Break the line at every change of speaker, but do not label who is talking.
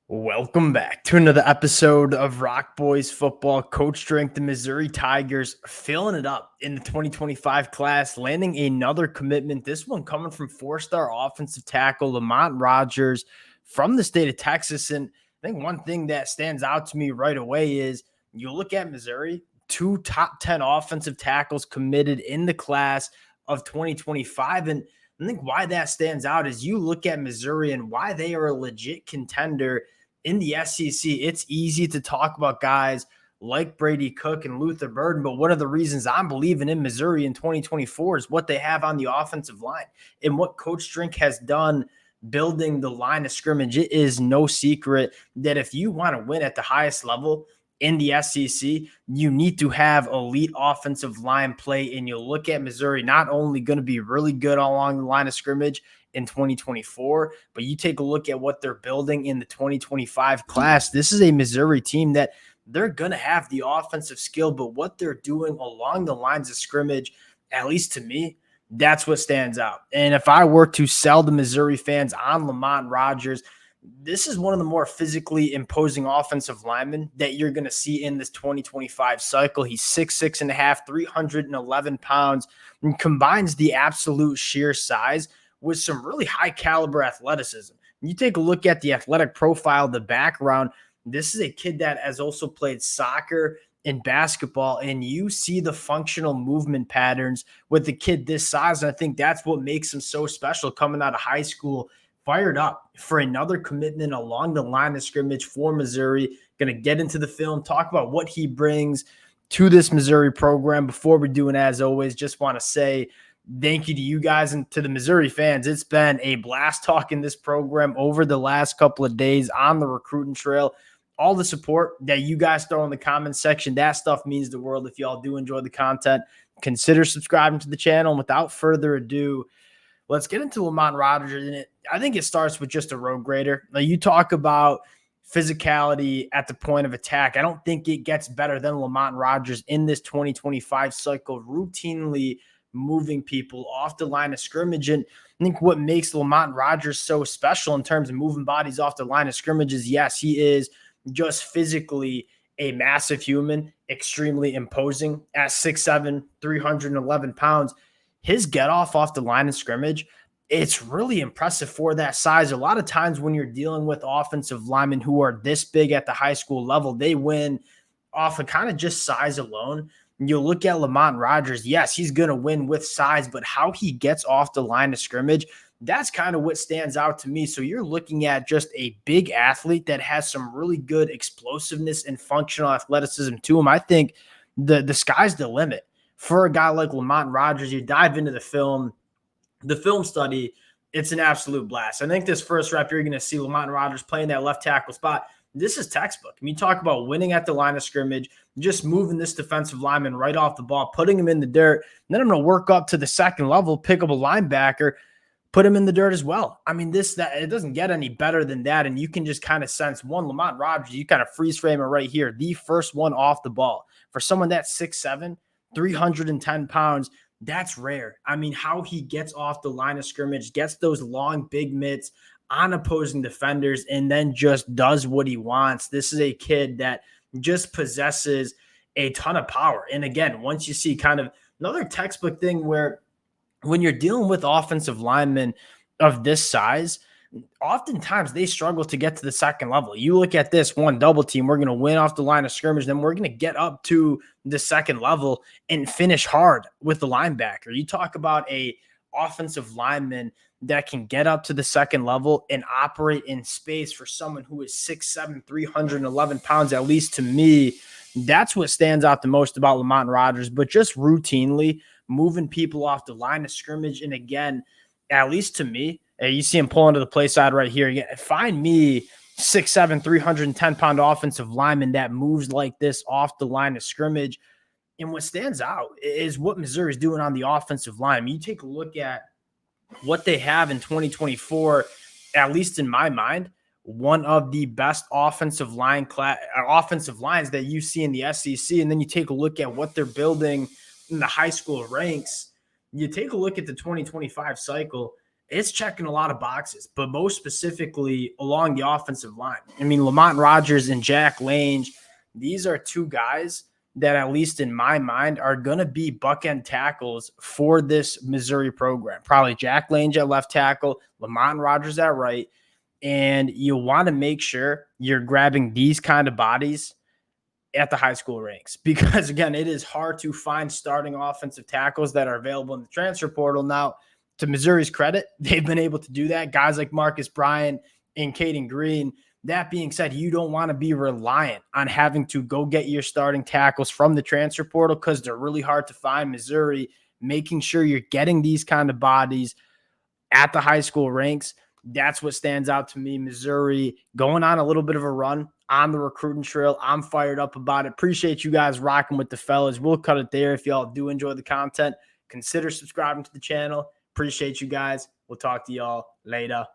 Welcome back to another episode of Rock Boys Football. Coach Drink, the Missouri Tigers, filling it up in the 2025 class, landing another commitment. This one coming from four-star offensive tackle Lamont Rogers from the state of Texas. And I think one thing that stands out to me right away is you look at Missouri, two top 10 offensive tackles committed in the class of 2025. And I think why that stands out is you look at Missouri and why they are a legit contender in the SEC. It's easy to talk about guys like Brady Cook and Luther Burden, but one of the reasons I'm believing in Missouri in 2024 is what they have on the offensive line and what Coach Drink has done building the line of scrimmage. It is no secret that if you want to win at the highest level in the SEC, you need to have elite offensive line play. And you look at Missouri, not only going to be really good along the line of scrimmage in 2024, but you take a look at what they're building in the 2025 class. This is a Missouri team that they're going to have the offensive skill, but what they're doing along the lines of scrimmage, at least to me, that's what stands out. And if I were to sell the Missouri fans on Lamont Rogers, this is one of the more physically imposing offensive linemen that you're going to see in this 2025 cycle. He's 6'6.5", 311 pounds, and combines the absolute sheer size with some really high caliber athleticism. You take a look at the athletic profile, the background. This is a kid that has also played soccer and basketball, and you see the functional movement patterns with the kid this size. And I think that's what makes him so special coming out of high school. Fired up for another commitment along the line of scrimmage for Missouri. Going to get into the film, talk about what he brings to this Missouri program. Before we do, and as always, just want to say thank you to you guys and to the Missouri fans. It's been a blast talking this program over the last couple of days on the recruiting trail. All the support that you guys throw in the comments section, that stuff means the world. If y'all do enjoy the content, consider subscribing to the channel. And without further ado, let's get into Lamont Rogers. And I think it starts with just a road grader. Now, you talk about physicality at the point of attack. I don't think it gets better than Lamont Rogers in this 2025 cycle, routinely moving people off the line of scrimmage. And I think what makes Lamont Rogers so special in terms of moving bodies off the line of scrimmage is, yes, he is just physically a massive human, extremely imposing at 6'7", 311 pounds. His get off the line of scrimmage, it's really impressive for that size. A lot of times when you're dealing with offensive linemen who are this big at the high school level, they win off of kind of just size alone. You look at Lamont Rogers, yes, he's going to win with size, but how he gets off the line of scrimmage, that's kind of what stands out to me. So you're looking at just a big athlete that has some really good explosiveness and functional athleticism to him. I think the sky's the limit for a guy like Lamont Rogers. You dive into the film study, it's an absolute blast. I think this first rep, you're going to see Lamont Rogers playing that left tackle spot. This is textbook. I mean, you talk about winning at the line of scrimmage, just moving this defensive lineman right off the ball, putting him in the dirt. And then I'm going to work up to the second level, pick up a linebacker, put him in the dirt as well. I mean, it doesn't get any better than that. And you can just kind of sense Lamont Rogers, you kind of freeze frame it right here. The first one off the ball for someone that's 6'7", 310 pounds. That's rare. I mean, how he gets off the line of scrimmage, gets those long, big mitts on opposing defenders, and then just does what he wants. This is a kid that just possesses a ton of power. And again, once you see kind of another textbook thing where when you're dealing with offensive linemen of this size, oftentimes they struggle to get to the second level. You look at this one double team, we're going to win off the line of scrimmage, then we're going to get up to the second level and finish hard with the linebacker. You talk about a offensive lineman that can get up to the second level and operate in space for someone who is 6'7", 311 pounds, at least to me, that's what stands out the most about Lamont Rogers. But just routinely moving people off the line of scrimmage. And again, at least to me, you see him pulling to the play side right here. Find me 6'7", 310-pound offensive lineman that moves like this off the line of scrimmage. And what stands out is what Missouri is doing on the offensive line. I mean, you take a look at what they have in 2024, at least in my mind, one of the best offensive lines that you see in the SEC. And then you take a look at what they're building in the high school ranks. You take a look at the 2025 cycle, it's checking a lot of boxes, but most specifically along the offensive line. I mean, Lamont Rogers and Jack Lange, these are two guys that, at least in my mind, are going to be bookend tackles for this Missouri program. Probably Jack Lange at left tackle, Lamont Rogers at right. And you want to make sure you're grabbing these kind of bodies at the high school ranks, because again, it is hard to find starting offensive tackles that are available in the transfer portal. Now, to Missouri's credit, they've been able to do that. Guys like Marcus Bryant and Caden Green. That being said, you don't want to be reliant on having to go get your starting tackles from the transfer portal, because they're really hard to find. Missouri, making sure you're getting these kind of bodies at the high school ranks, that's what stands out to me. Missouri going on a little bit of a run on the recruiting trail. I'm fired up about it. Appreciate you guys rocking with the fellas. We'll cut it there. If y'all do enjoy the content, consider subscribing to the channel. Appreciate you guys. We'll talk to y'all later.